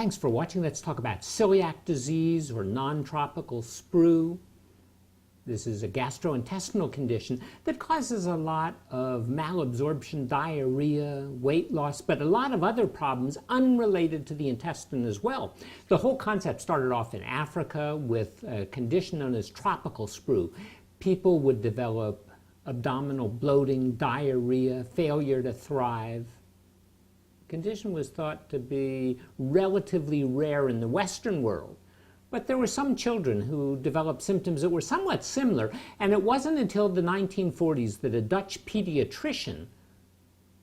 Thanks for watching. Let's talk about celiac disease or non-tropical sprue. This is a gastrointestinal condition that causes a lot of malabsorption, diarrhea, weight loss, but a lot of other problems unrelated to the intestine as well. The whole concept started off in Africa with a condition known as tropical sprue. People would develop abdominal bloating, diarrhea, failure to thrive. The condition was thought to be relatively rare in the Western world. But there were some children who developed symptoms that were somewhat similar, and it wasn't until the 1940s that a Dutch pediatrician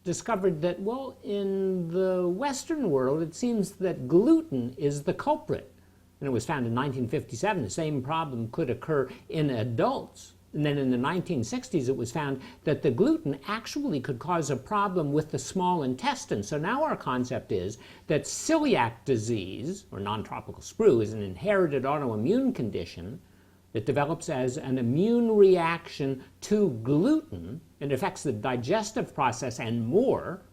discovered that, well, in the Western world, it seems that gluten is the culprit. And it was found in 1957 the same problem could occur in adults. And then in the 1960s, it was found that the gluten actually could cause a problem with the small intestine. So now our concept is that celiac disease, or non-tropical sprue, is an inherited autoimmune condition that develops as an immune reaction to gluten and affects the digestive process and more.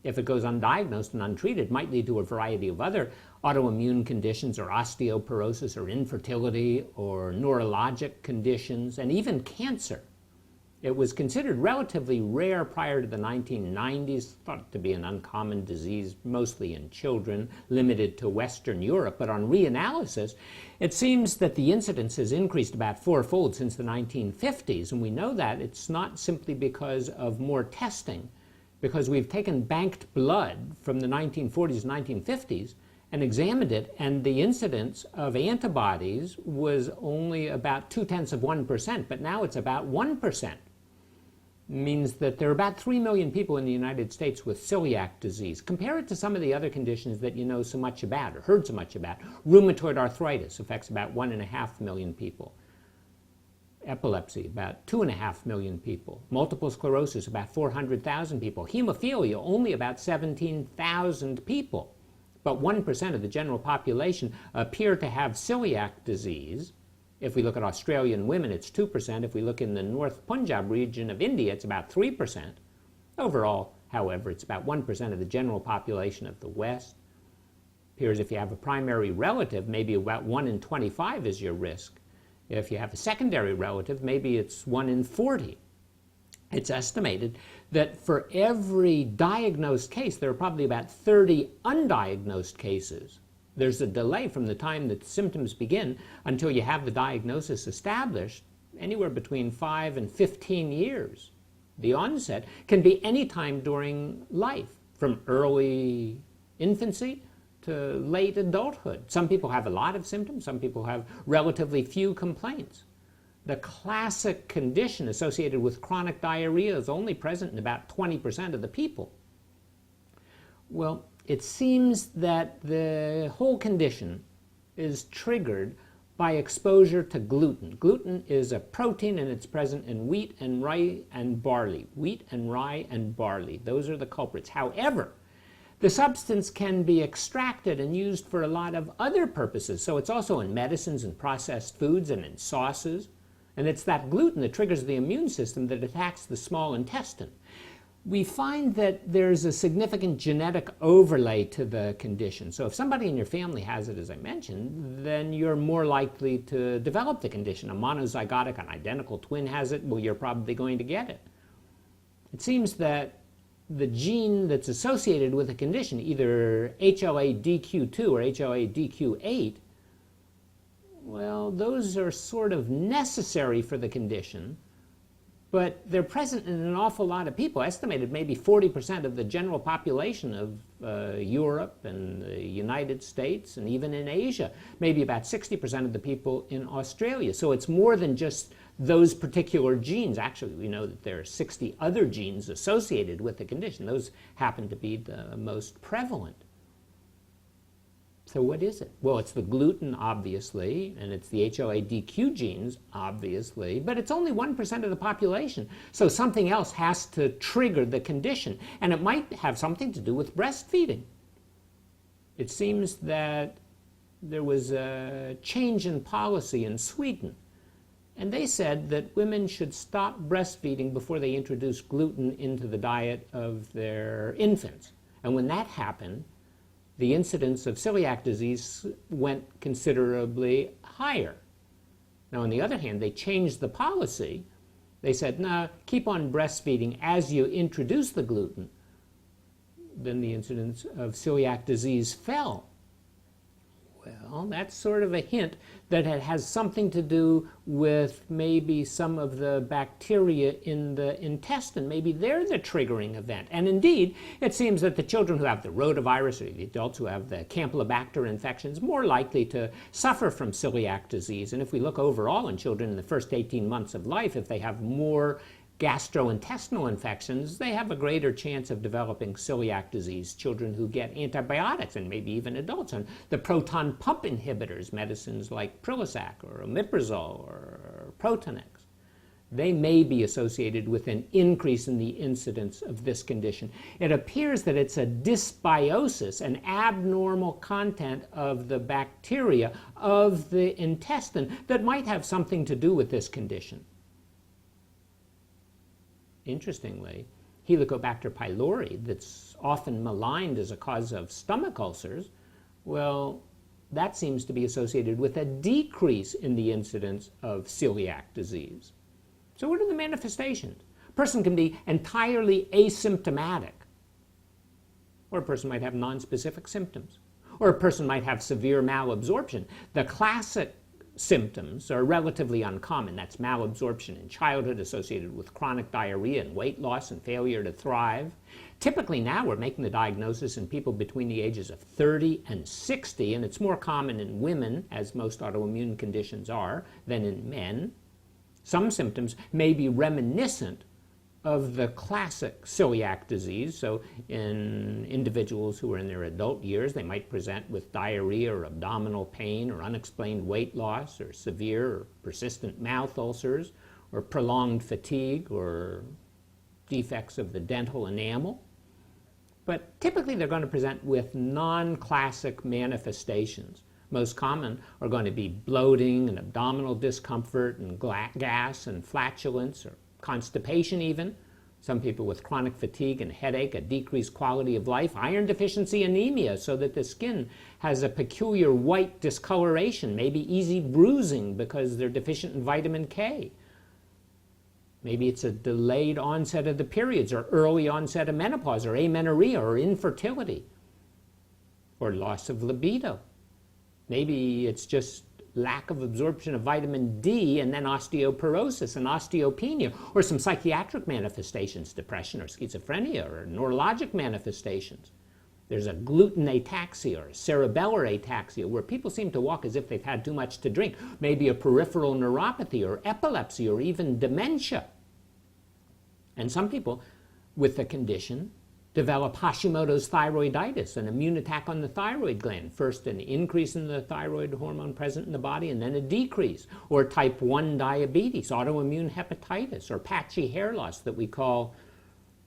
If it goes undiagnosed and untreated, it might lead to a variety of other autoimmune conditions or osteoporosis or infertility or neurologic conditions and even cancer. It was considered relatively rare prior to the 1990s, thought to be an uncommon disease, mostly in children, limited to Western Europe. But on reanalysis, it seems that the incidence has increased about fourfold since the 1950s. And we know that it's not simply because of more testing, because we've taken banked blood from the 1940s and 1950s and examined it, and the incidence of antibodies was only about 0.2%, but now it's about 1%. Means that there are about 3 million people in the United States with celiac disease. Compare it to some of the other conditions that you know so much about or heard so much about. Rheumatoid arthritis affects about 1.5 million people. Epilepsy, about 2.5 million people. Multiple sclerosis, about 400,000 people. Hemophilia, only about 17,000 people. But 1% of the general population appear to have celiac disease. If we look at Australian women, it's 2%. If we look in the North Punjab region of India, it's about 3%. Overall, however, it's about 1% of the general population of the West. Appears if you have a primary relative, maybe about 1 in 25 is your risk. If you have a secondary relative, maybe it's 1 in 40. It's estimated that for every diagnosed case, there are probably about 30 undiagnosed cases. There's a delay from the time that symptoms begin until you have the diagnosis established, anywhere between 5 and 15 years. The onset can be any time during life, from early infancy to late adulthood. Some people have a lot of symptoms, some people have relatively few complaints. The classic condition associated with chronic diarrhea is only present in about 20% of the people. Well, it seems that the whole condition is triggered by exposure to gluten. Gluten is a protein and it's present in wheat and rye and barley. Wheat and rye and barley, those are the culprits. However, the substance can be extracted and used for a lot of other purposes. So it's also in medicines and processed foods and in sauces. And it's that gluten that triggers the immune system that attacks the small intestine. We find that there's a significant genetic overlay to the condition. So if somebody in your family has it, as I mentioned, then you're more likely to develop the condition. A monozygotic, an identical twin has it, well, you're probably going to get it. It seems that the gene that's associated with the condition, either HLA-DQ2 or HLA-DQ8, well, those are sort of necessary for the condition, but they're present in an awful lot of people, estimated maybe 40% of the general population of Europe and the United States and even in Asia, maybe about 60% of the people in Australia. So it's more than just those particular genes. Actually, we know that there are 60 other genes associated with the condition. Those happen to be the most prevalent. So what is it? Well, it's the gluten, obviously, and it's the HLA-DQ genes, obviously, but it's only 1% of the population. So something else has to trigger the condition, and it might have something to do with breastfeeding. It seems that there was a change in policy in Sweden, and they said that women should stop breastfeeding before they introduce gluten into the diet of their infants. And when that happened, the incidence of celiac disease went considerably higher. Now, on the other hand, they changed the policy. They said, no, keep on breastfeeding as you introduce the gluten. Then the incidence of celiac disease fell. Well, that's sort of a hint that it has something to do with maybe some of the bacteria in the intestine. Maybe they're the triggering event. And indeed, it seems that the children who have the rotavirus or the adults who have the Campylobacter infections more likely to suffer from celiac disease. And if we look overall in children in the first 18 months of life, if they have more gastrointestinal infections, they have a greater chance of developing celiac disease. Children who get antibiotics, and maybe even adults, on the proton pump inhibitors, medicines like Prilisac or omeprazole or Protonex, they may be associated with an increase in the incidence of this condition. It appears that it's a dysbiosis, an abnormal content of the bacteria of the intestine that might have something to do with this condition. Interestingly, Helicobacter pylori, that's often maligned as a cause of stomach ulcers, well, that seems to be associated with a decrease in the incidence of celiac disease. So what are the manifestations? A person can be entirely asymptomatic, or a person might have nonspecific symptoms, or a person might have severe malabsorption. The classic symptoms are relatively uncommon. That's malabsorption in childhood associated with chronic diarrhea and weight loss and failure to thrive. Typically now we're making the diagnosis in people between the ages of 30 and 60, and it's more common in women, as most autoimmune conditions are, than in men. Some symptoms may be reminiscent of the classic celiac disease. So in individuals who are in their adult years, they might present with diarrhea or abdominal pain or unexplained weight loss or severe or persistent mouth ulcers or prolonged fatigue or defects of the dental enamel. But typically they're going to present with non-classic manifestations. Most common are going to be bloating and abdominal discomfort and gas and flatulence or constipation even, some people with chronic fatigue and headache, a decreased quality of life, iron deficiency anemia, so that the skin has a peculiar white discoloration, maybe easy bruising because they're deficient in vitamin K. Maybe it's a delayed onset of the periods or early onset of menopause or amenorrhea or infertility or loss of libido. Maybe it's just lack of absorption of vitamin D and then osteoporosis and osteopenia, or some psychiatric manifestations, depression or schizophrenia, or neurologic manifestations. There's a gluten ataxia or cerebellar ataxia, where people seem to walk as if they've had too much to drink, maybe a peripheral neuropathy or epilepsy or even dementia. And some people with the condition develop Hashimoto's thyroiditis, an immune attack on the thyroid gland. First an increase in the thyroid hormone present in the body and then a decrease. Or type 1 diabetes, autoimmune hepatitis, or patchy hair loss that we call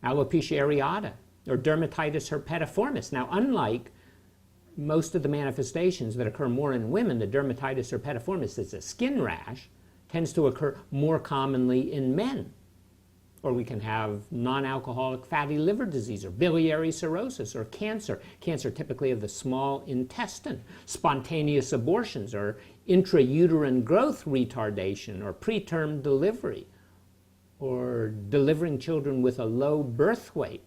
alopecia areata, or dermatitis herpetiformis. Now, unlike most of the manifestations that occur more in women, the dermatitis herpetiformis, that's a skin rash, tends to occur more commonly in men. Or we can have non-alcoholic fatty liver disease or biliary cirrhosis or cancer typically of the small intestine, spontaneous abortions or intrauterine growth retardation or preterm delivery, or delivering children with a low birth weight.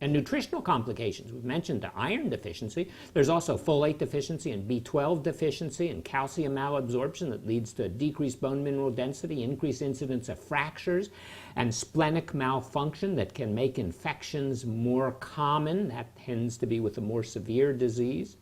And nutritional complications. We've mentioned the iron deficiency. There's also folate deficiency and B12 deficiency and calcium malabsorption that leads to decreased bone mineral density, increased incidence of fractures, and splenic malfunction that can make infections more common. That tends to be with a more severe disease.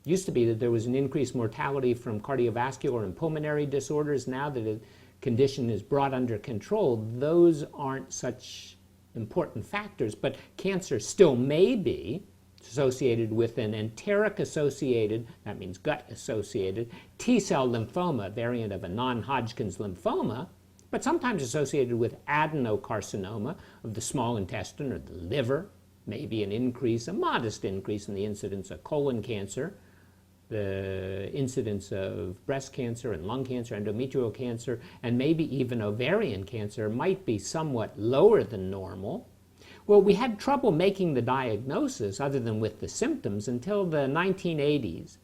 It used to be that there was an increased mortality from cardiovascular and pulmonary disorders. Now that the condition is brought under control, those aren't such important factors, but cancer still may be associated with an enteric-associated, that means gut-associated, T-cell lymphoma, variant of a non-Hodgkin's lymphoma, but sometimes associated with adenocarcinoma of the small intestine or the liver, maybe an increase, a modest increase in the incidence of colon cancer, the incidence of breast cancer and lung cancer, endometrial cancer, and maybe even ovarian cancer might be somewhat lower than normal. Well, we had trouble making the diagnosis other than with the symptoms until the 1980s.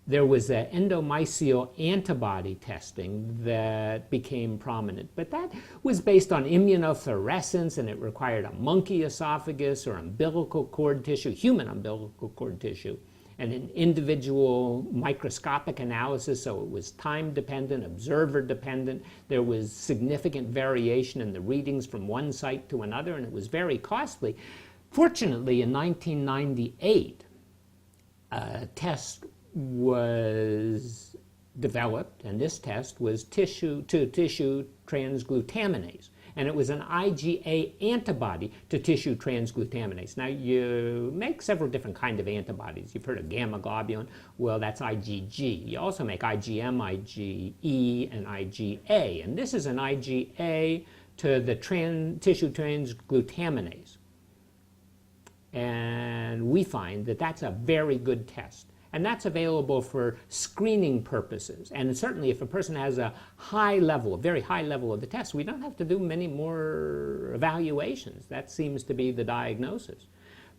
There was an endomysial antibody testing that became prominent, but that was based on immunofluorescence, and it required a monkey esophagus or umbilical cord tissue, human umbilical cord tissue, and an individual microscopic analysis, so it was time-dependent, observer-dependent. There was significant variation in the readings from one site to another, and it was very costly. Fortunately, in 1998, a test was developed, and this test was tissue-to-tissue transglutaminase, and it was an IgA antibody to tissue transglutaminase. Now, you make several different kinds of antibodies. You've heard of gamma globulin. Well, that's IgG. You also make IgM, IgE, and IgA, and this is an IgA to the tissue transglutaminase. And we find that that's a very good test. And that's available for screening purposes. And certainly if a person has a high level, a very high level of the test, we don't have to do many more evaluations. That seems to be the diagnosis.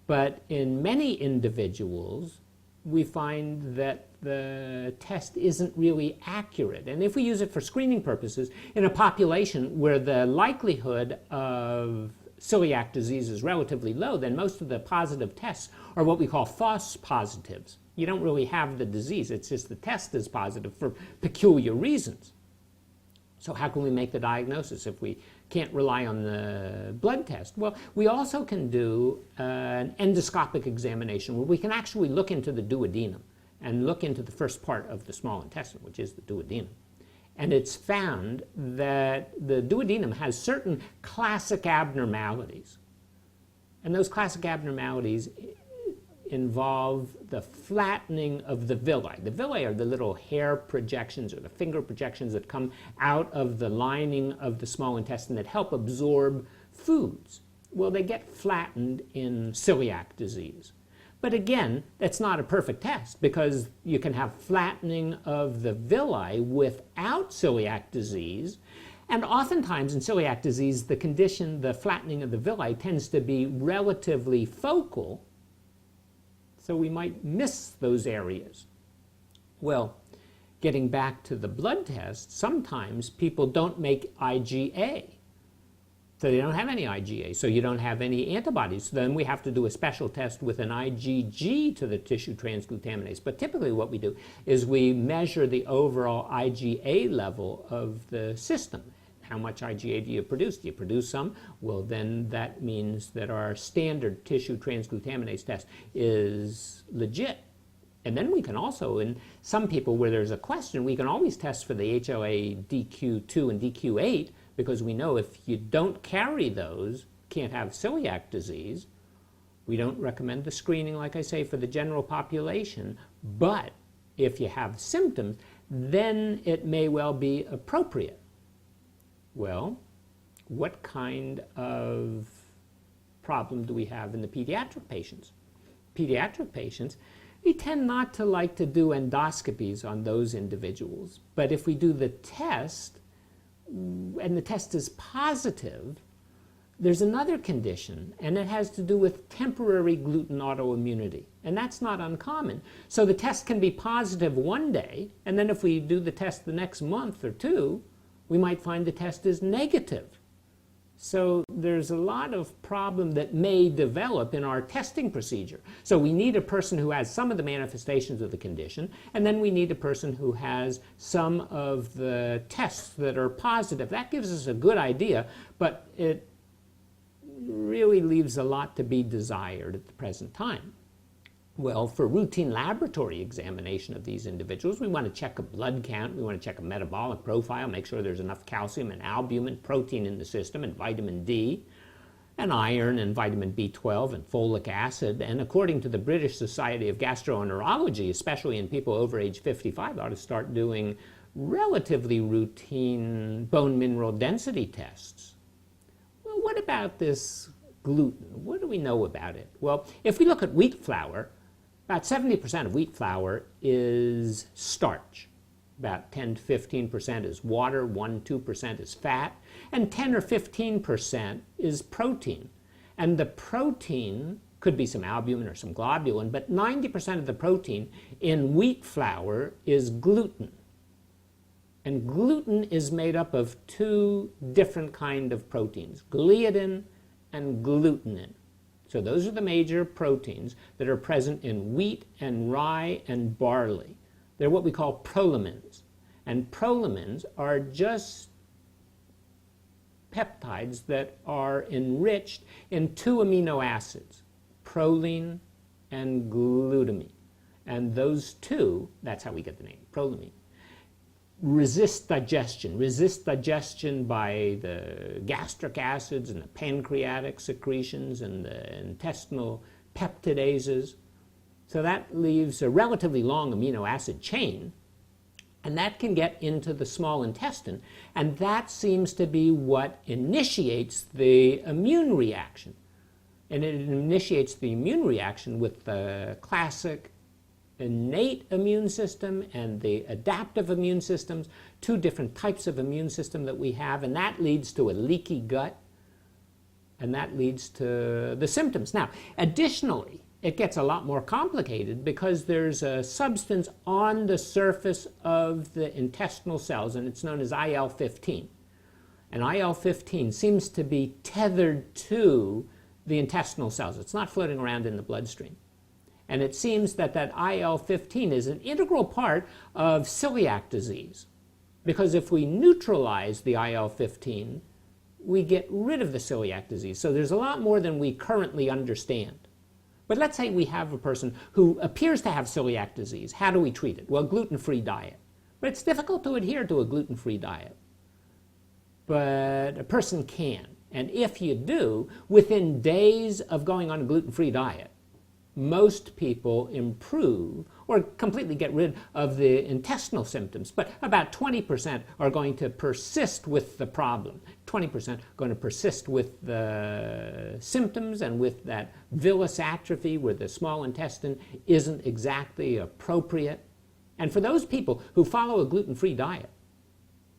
But in many individuals, we find that the test isn't really accurate. And if we use it for screening purposes, in a population where the likelihood of celiac disease is relatively low, then most of the positive tests are what we call false positives. You don't really have the disease. It's just the test is positive for peculiar reasons. So how can we make the diagnosis if we can't rely on the blood test? Well, we also can do an endoscopic examination where we can actually look into the duodenum and look into the first part of the small intestine, which is the duodenum. And it's found that the duodenum has certain classic abnormalities. And those classic abnormalities involve the flattening of the villi. The villi are the little hair projections or the finger projections that come out of the lining of the small intestine that help absorb foods. Well, they get flattened in celiac disease. But again, that's not a perfect test because you can have flattening of the villi without celiac disease. And oftentimes in celiac disease, the condition, the flattening of the villi, tends to be relatively focal. So we might miss those areas. Well, getting back to the blood test, sometimes people don't make IgA. So they don't have any IgA, so you don't have any antibodies. So then we have to do a special test with an IgG to the tissue transglutaminase. But typically what we do is we measure the overall IgA level of the system. How much IgA do you produce? Do you produce some? Well, then that means that our standard tissue transglutaminase test is legit. And then we can also, in some people where there's a question, we can always test for the HLA-DQ2 and DQ8 because we know if you don't carry those, can't have celiac disease. We don't recommend the screening, like I say, for the general population. But if you have symptoms, then it may well be appropriate. Well, what kind of problem do we have in the pediatric patients? Pediatric patients, we tend not to like to do endoscopies on those individuals. But if we do the test, and the test is positive, there's another condition, and it has to do with temporary gluten autoimmunity. And that's not uncommon. So the test can be positive one day, and then if we do the test the next month or two, we might find the test is negative. So there's a lot of problem that may develop in our testing procedure. So we need a person who has some of the manifestations of the condition, and then we need a person who has some of the tests that are positive. That gives us a good idea, but it really leaves a lot to be desired at the present time. Well, for routine laboratory examination of these individuals, we want to check a blood count, we want to check a metabolic profile, make sure there's enough calcium and albumin, protein in the system, and vitamin D, and iron, and vitamin B12, and folic acid. And according to the British Society of Gastroenterology, especially in people over age 55, ought to start doing relatively routine bone mineral density tests. Well, what about this gluten? What do we know about it? Well, if we look at wheat flour, about 70% of wheat flour is starch. About 10 to 15% is water, 1-2% is fat, and 10 or 15% is protein. And the protein could be some albumin or some globulin, but 90% of the protein in wheat flour is gluten. And gluten is made up of two different kinds of proteins, gliadin and glutenin. So those are the major proteins that are present in wheat and rye and barley. They're what we call prolamins. And prolamins are just peptides that are enriched in two amino acids, proline and glutamine. And those two, that's how we get the name, prolamine, resist digestion by the gastric acids and the pancreatic secretions and the intestinal peptidases. So that leaves a relatively long amino acid chain, and that can get into the small intestine, and that seems to be what initiates the immune reaction. And it initiates the immune reaction with the classic innate immune system and the adaptive immune systems, two different types of immune system that we have, and that leads to a leaky gut, and that leads to the symptoms. Now, additionally, it gets a lot more complicated because there's a substance on the surface of the intestinal cells, and it's known as IL-15. And IL-15 seems to be tethered to the intestinal cells. It's not floating around in the bloodstream. And it seems that that IL-15 is an integral part of celiac disease, because if we neutralize the IL-15, we get rid of the celiac disease. So there's a lot more than we currently understand. But let's say we have a person who appears to have celiac disease. How do we treat it? Well, gluten-free diet. But it's difficult to adhere to a gluten-free diet. But a person can. And if you do, within days of going on a gluten-free diet, most people improve or completely get rid of the intestinal symptoms, but about 20% are going to persist with the problem. 20% are going to persist with the symptoms and with that villus atrophy where the small intestine isn't exactly appropriate. And for those people who follow a gluten-free diet,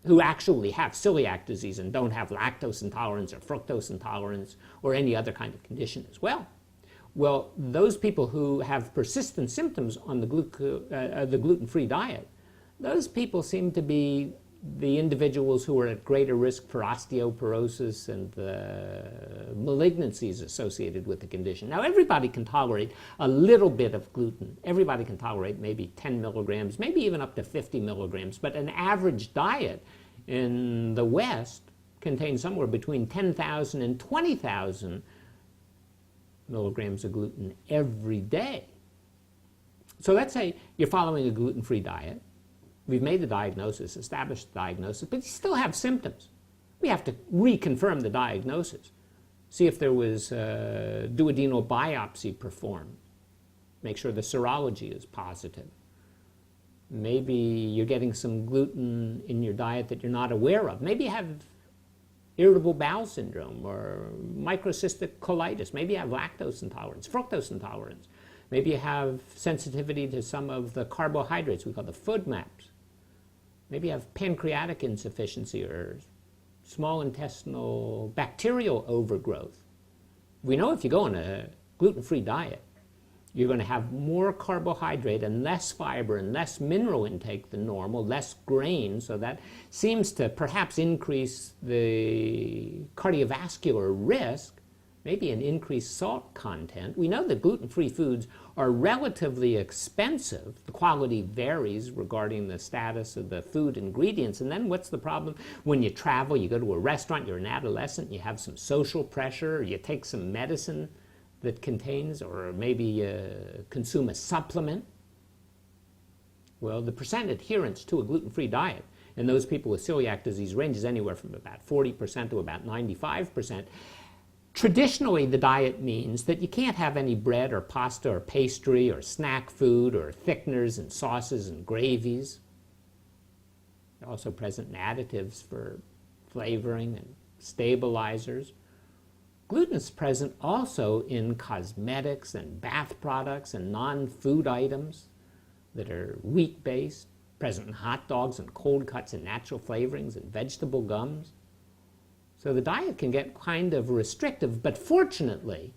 who actually have celiac disease and don't have lactose intolerance or fructose intolerance or any other kind of condition as well, well, those people who have persistent symptoms on the gluten-free diet, those people seem to be the individuals who are at greater risk for osteoporosis and the malignancies associated with the condition. Now, everybody can tolerate a little bit of gluten. Everybody can tolerate maybe 10 milligrams, maybe even up to 50 milligrams, but an average diet in the West contains somewhere between 10,000 and 20,000 milligrams of gluten every day. So let's say you're following a gluten-free diet. We've made the diagnosis, established the diagnosis, but you still have symptoms. We have to reconfirm the diagnosis. See if there was a duodenal biopsy performed. Make sure the serology is positive. Maybe you're getting some gluten in your diet that you're not aware of. Maybe you have irritable bowel syndrome or microcystic colitis. Maybe you have lactose intolerance, fructose intolerance. Maybe you have sensitivity to some of the carbohydrates we call the food maps. Maybe you have pancreatic insufficiency or small intestinal bacterial overgrowth. We know if you go on a gluten-free diet, you're going to have more carbohydrate and less fiber and less mineral intake than normal, less grain, so that seems to perhaps increase the cardiovascular risk, maybe an increased salt content. We know that gluten-free foods are relatively expensive. The quality varies regarding the status of the food ingredients. And then what's the problem when you travel, you go to a restaurant, you're an adolescent, you have some social pressure, or you take some medicine that contains, or maybe consume a supplement? Well, the percent adherence to a gluten-free diet in those people with celiac disease ranges anywhere from about 40% to about 95%. Traditionally, the diet means that you can't have any bread or pasta or pastry or snack food or thickeners and sauces and gravies. They're also present in additives for flavoring and stabilizers. Gluten is present also in cosmetics and bath products and non-food items that are wheat-based, present in hot dogs and cold cuts and natural flavorings and vegetable gums. So the diet can get kind of restrictive, but fortunately,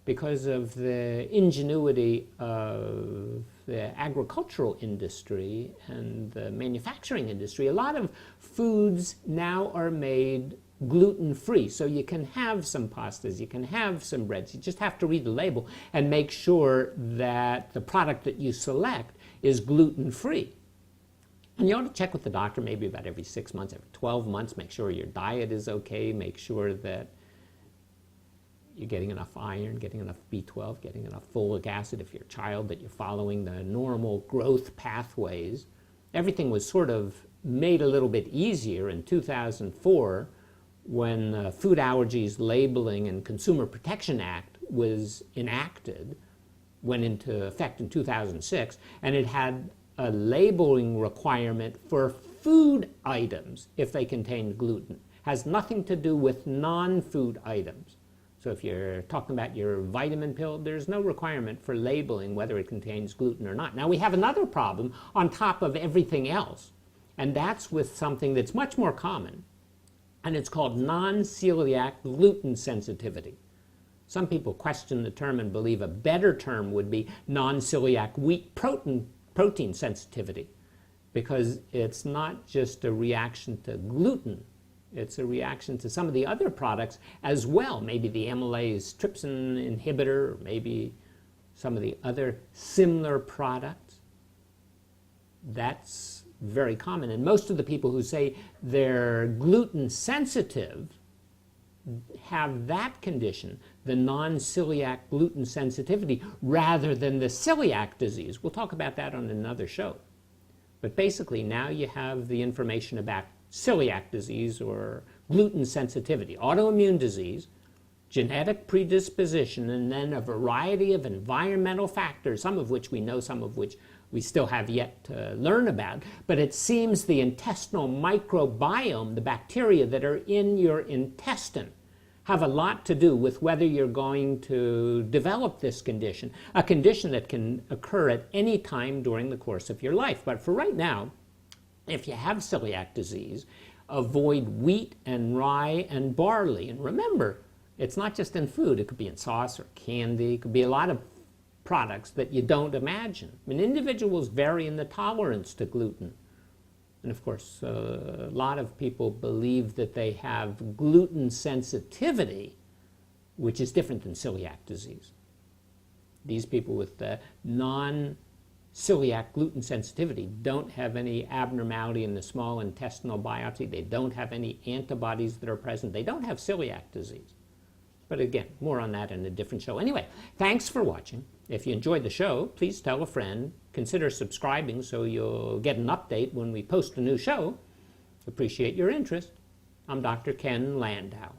because of the ingenuity of the agricultural industry and the manufacturing industry, a lot of foods now are made gluten-free. So you can have some pastas, you can have some breads. You just have to read the label and make sure that the product that you select is gluten-free. And you ought to check with the doctor maybe about every 6 months, every 12 months, make sure your diet is okay, make sure that you're getting enough iron, getting enough B12, getting enough folic acid if you're a child, that you're following the normal growth pathways. Everything was sort of made a little bit easier in 2004 when the Food Allergies Labeling and Consumer Protection Act was enacted, went into effect in 2006, and it had a labeling requirement for food items if they contained gluten. Has nothing to do with non-food items. So if you're talking about your vitamin pill, there's no requirement for labeling whether it contains gluten or not. Now we have another problem on top of everything else, and that's with something that's much more common, and it's called non-celiac gluten sensitivity. Some people question the term and believe a better term would be non-celiac wheat protein sensitivity, because it's not just a reaction to gluten, it's a reaction to some of the other products as well, maybe the amylase trypsin inhibitor, or maybe some of the other similar products. That's very common, and most of the people who say they're gluten sensitive have that condition, the non-celiac gluten sensitivity, rather than the celiac disease. We'll talk about that on another show. But basically, now you have the information about celiac disease or gluten sensitivity, autoimmune disease, genetic predisposition, and then a variety of environmental factors, some of which we know, some of which we still have yet to learn about. But it seems the intestinal microbiome, the bacteria that are in your intestine, have a lot to do with whether you're going to develop this condition, a condition that can occur at any time during the course of your life. But for right now, if you have celiac disease, avoid wheat and rye and barley. And remember, it's not just in food. It could be in sauce or candy. It could be a lot of products that you don't imagine. I mean, individuals vary in the tolerance to gluten. And of course, a lot of people believe that they have gluten sensitivity, which is different than celiac disease. These people with the non-celiac gluten sensitivity don't have any abnormality in the small intestinal biopsy. They don't have any antibodies that are present. They don't have celiac disease. But again, more on that in a different show. Anyway, thanks for watching. If you enjoyed the show, please tell a friend. Consider subscribing so you'll get an update when we post a new show. Appreciate your interest. I'm Dr. Ken Landau.